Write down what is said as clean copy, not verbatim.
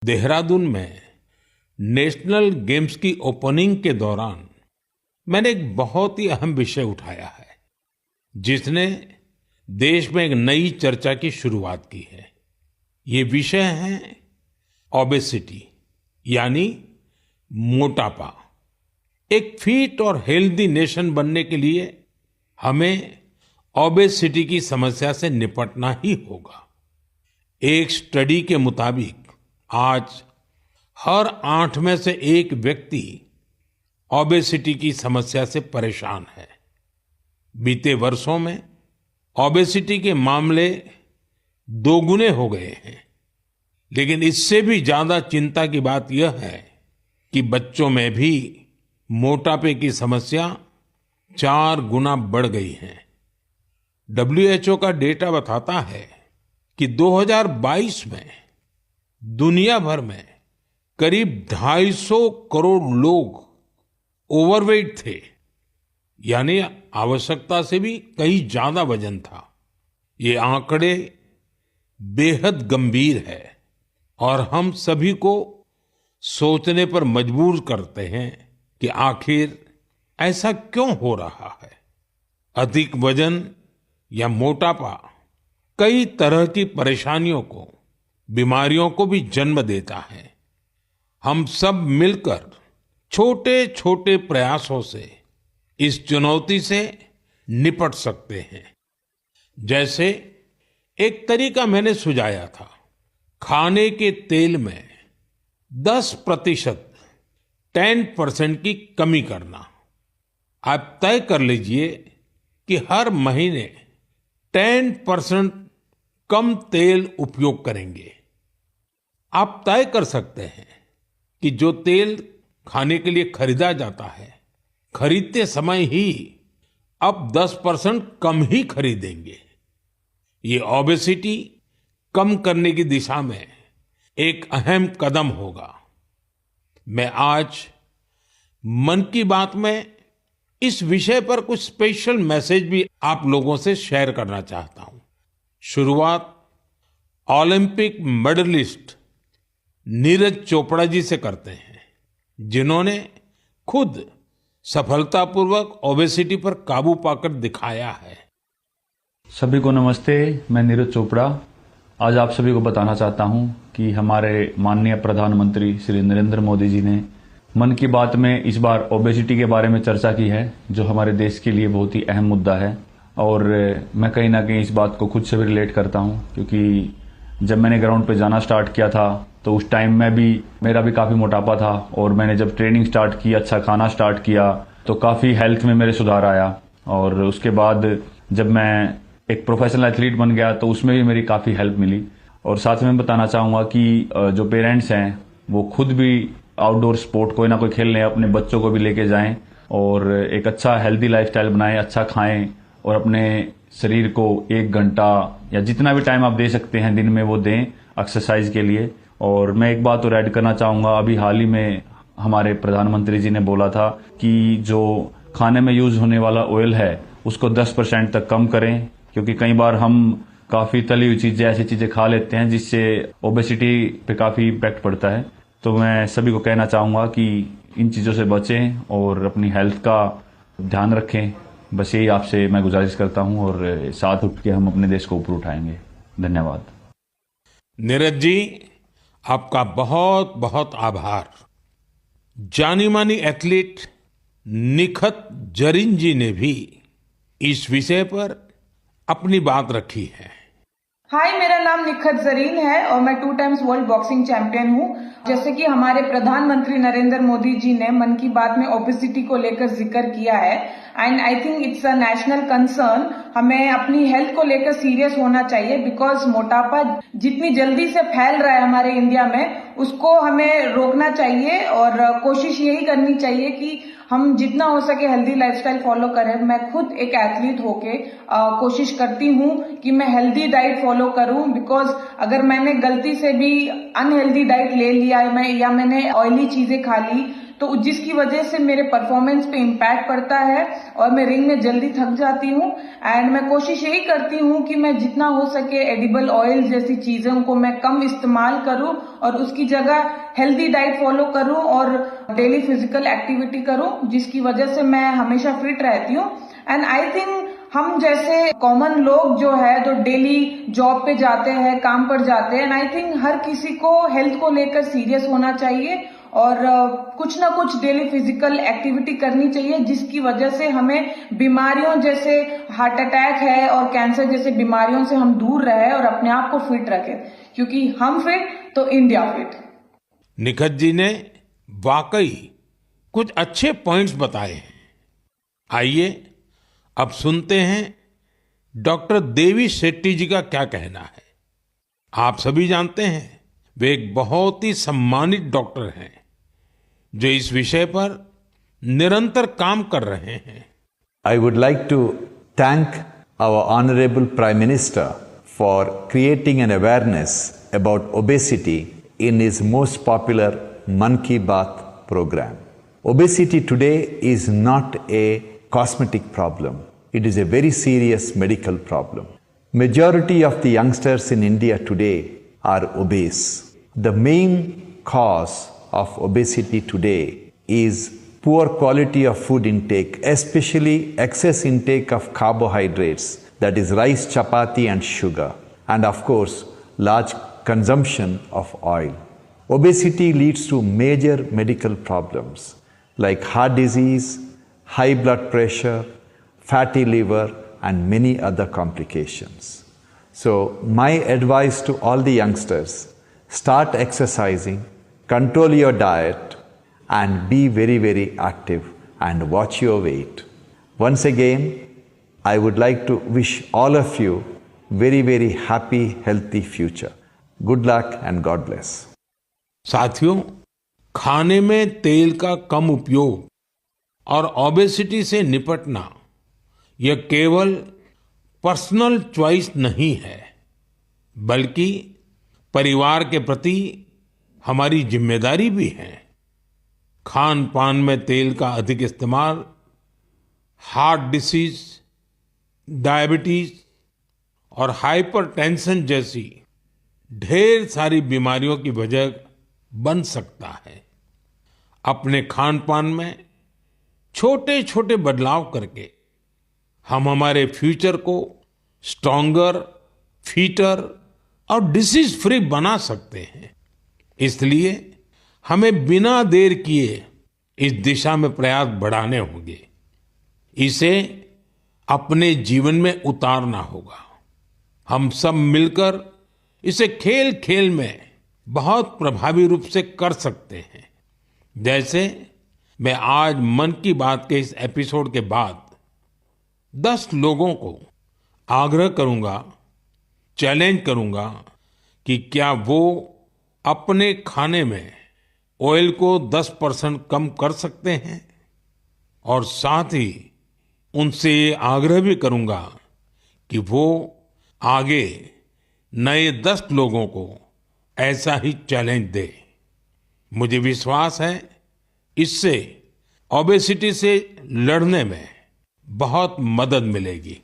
देहरादून में national games की opening के दौरान मैंने एक बहुत ही अहम विषय उठाया है, जिसने देश में एक नई चर्चा की शुरुआत की है। ये विषय है ओबेसिटी, यानी मोटापा। एक फिट और हेल्दी नेशन बनने के लिए हमें ओबेसिटी की समस्या से निपटना ही होगा। एक स्टडी के मुताबिक आज हर 8 में से 1 व्यक्ति ओबेसिटी की समस्या से परेशान है। बीते वर्षों में ओबेसिटी के मामले दोगुने हो गए हैं, लेकिन इससे भी ज्यादा चिंता की बात यह है कि बच्चों में भी मोटापे की समस्या 4 गुना बढ़ गई है। WHO का डेटा बताता है कि 2022 में दुनिया भर में करीब 250 करोड़ लोग ओवरवेट थे, यानी आवश्यकता से भी कहीं ज्यादा वजन था। ये आंकड़े बेहद गंभीर है और हम सभी को सोचने पर मजबूर करते हैं कि आखिर ऐसा क्यों हो रहा है। अधिक वजन या मोटापा कई तरह की परेशानियों को, बीमारियों को भी जन्म देता है। हम सब मिलकर छोटे छोटे प्रयासों से इस चुनौती से निपट सकते हैं। जैसे एक तरीका मैंने सुझाया था, खाने के तेल में 10% 10% की कमी करना। आप तय कर लीजिए कि हर महीने 10% कम तेल उपयोग करेंगे। आप तय कर सकते हैं कि जो तेल खाने के लिए खरीदा जाता है, खरीदते समय ही अब 10% कम ही खरीदेंगे। ये ओबेसिटी कम करने की दिशा में एक अहम कदम होगा। मैं आज मन की बात में इस विषय पर कुछ स्पेशल मैसेज भी आप लोगों से शेयर करना चाहता हूं। शुरुआत ओलंपिक मेडलिस्ट नीरज चोपड़ा जी से करते हैं, जिन्होंने खुद सफलतापूर्वक ओबेसिटी पर काबू पाकर दिखाया है। सभी को नमस्ते, मैं नीरज चोपड़ा आज आप सभी को बताना चाहता हूं कि हमारे माननीय प्रधानमंत्री श्री नरेंद्र मोदी जी ने मन की बात में इस बार ओबेसिटी के बारे में चर्चा की है, जो हमारे देश के लिए बहुत ही अहम मुद्दा है। और मैं कहीं ना कहीं इस बात को खुद से भी रिलेट करता हूं, क्योंकि जब मैंने ग्राउंड पे जाना स्टार्ट किया था तो उस टाइम में भी मेरा भी काफी मोटापा था, और मैंने जब ट्रेनिंग स्टार्ट की, अच्छा खाना स्टार्ट किया, तो काफी हेल्थ में मेरे सुधार आया। और उसके बाद जब मैं एक प्रोफेशनल एथलीट बन गया तो उसमें भी मेरी काफी हेल्प मिली। और साथ में बताना चाहूंगा कि जो पेरेंट्स हैं वो खुद भी आउटडोर स्पोर्ट कोई ना कोई खेल लें, अपने बच्चों को भी लेके जाएं और एक अच्छा हेल्दी लाइफस्टाइल बनाएं, अच्छा खाएं और अपने शरीर को 1 घंटा या जितना भी टाइम आप दे सकते हैं दिन में वो दें एक्सरसाइज के लिए। और मैं एक बात और ऐड करना चाहूंगा, अभी हाल ही में हमारे प्रधानमंत्री जी ने बोला था कि जो खाने में यूज होने वाला ऑयल है उसको 10% तक कम करें, क्योंकि कई बार हम काफी तली हुई चीजें, ऐसी चीजें खा लेते हैं जिससे ओबेसिटी पे काफी इम्पैक्ट पड़ता है। तो मैं सभी को कहना चाहूंगा कि इन चीजों से बचें और अपनी हेल्थ का ध्यान रखें। बस यही आपसे मैं गुजारिश करता हूं और साथ उठ के हम अपने देश को ऊपर उठाएंगे। धन्यवाद। नीरज जी, आपका बहुत बहुत आभार। जानी मानी एथलीट निखत जरीन जी ने भी इस विषय पर अपनी बात रखी है। हाय, मेरा नाम निखत जरीन है और मैं 2 टाइम्स वर्ल्ड बॉक्सिंग चैंपियन हूँ। जैसे कि हमारे प्रधानमंत्री नरेंद्र मोदी जी ने मन की बात में ओबेसिटी को लेकर जिक्र किया है, and I think it's a national concern. हमें अपनी हेल्थ को लेकर सीरियस होना चाहिए, बिकॉज मोटापा जितनी जल्दी से फैल रहा है हमारे इंडिया में, उसको हमें रोकना चाहिए और कोशिश यही करनी चाहिए कि हम जितना हो सके हेल्दी लाइफस्टाइल फॉलो करें। मैं खुद एक एथलीट होके कोशिश करती हूँ कि मैं हेल्दी डाइट फॉलो करूँ, बिकॉज अगर मैंने गलती से भी अनहेल्दी डाइट ले लिया है या मैंने ऑयली चीजें खा ली तो जिसकी वजह से मेरे परफॉर्मेंस पे इम्पैक्ट पड़ता है और मैं रिंग में जल्दी थक जाती हूँ। एंड मैं कोशिश यही करती हूँ कि मैं जितना हो सके एडिबल ऑयल जैसी चीजों को मैं कम इस्तेमाल करूँ और उसकी जगह हेल्दी डाइट फॉलो करूँ और डेली फिजिकल एक्टिविटी करूँ, जिसकी वजह से मैं हमेशा फिट रहती हूँ। एंड आई थिंक हम जैसे कॉमन लोग जो है तो डेली जॉब पे जाते हैं, काम पर जाते हैं, एंड आई थिंक हर किसी को हेल्थ को लेकर सीरियस होना चाहिए और कुछ ना कुछ डेली फिजिकल एक्टिविटी करनी चाहिए, जिसकी वजह से हमें बीमारियों जैसे हार्ट अटैक है और कैंसर जैसे बीमारियों से हम दूर रहे और अपने आप को फिट रखें, क्योंकि हम फिट तो इंडिया फिट। निखत जी ने वाकई कुछ अच्छे पॉइंट्स बताए हैं। आइए अब सुनते हैं डॉक्टर देवी शेट्टी जी का क्या कहना है। आप सभी जानते हैं वे एक बहुत ही सम्मानित डॉक्टर हैं जो इस विषय पर निरंतर काम कर रहे हैं। I would like to thank our Honorable Prime Minister for creating an awareness about obesity in his most popular Mann Ki Baat program. Obesity today is not a cosmetic problem. It is a very serious medical problem. Majority of the youngsters in India today are obese. The main cause of obesity today is poor quality of food intake, especially excess intake of carbohydrates, that is rice, chapati and sugar, and of course large consumption of oil. Obesity leads to major medical problems like heart disease, high blood pressure, fatty liver and many other complications. So my advice to all the youngsters, start exercising, control your diet and be very, very active and watch your weight. Once again, I would like to wish all of you very, very happy, healthy future. Good luck and God bless. साथियों, खाने में तेल का कम उपयोग और obesity से निपटना यह केवल पर्सनल चॉइस नहीं है, बल्कि परिवार के प्रति हमारी जिम्मेदारी भी है। खान पान में तेल का अधिक इस्तेमाल हार्ट डिसीज, डायबिटीज और हाइपरटेंशन जैसी ढेर सारी बीमारियों की वजह बन सकता है। अपने खान पान में छोटे छोटे बदलाव करके हम हमारे फ्यूचर को स्ट्रॉन्गर, फिटर और डिसीज फ्री बना सकते हैं। इसलिए हमें बिना देर किए इस दिशा में प्रयास बढ़ाने होंगे। इसे अपने जीवन में उतारना होगा। हम सब मिलकर इसे खेल खेल में बहुत प्रभावी रूप से कर सकते हैं। जैसे मैं आज मन की बात के इस एपिसोड के बाद 10 लोगों को आग्रह करूंगा, चैलेंज करूंगा कि क्या वो अपने खाने में ऑयल को 10% कम कर सकते हैं, और साथ ही उनसे ये आग्रह भी करूंगा कि वो आगे नए 10 लोगों को ऐसा ही चैलेंज दे। मुझे विश्वास है इससे ओबेसिटी से लड़ने में बहुत मदद मिलेगी।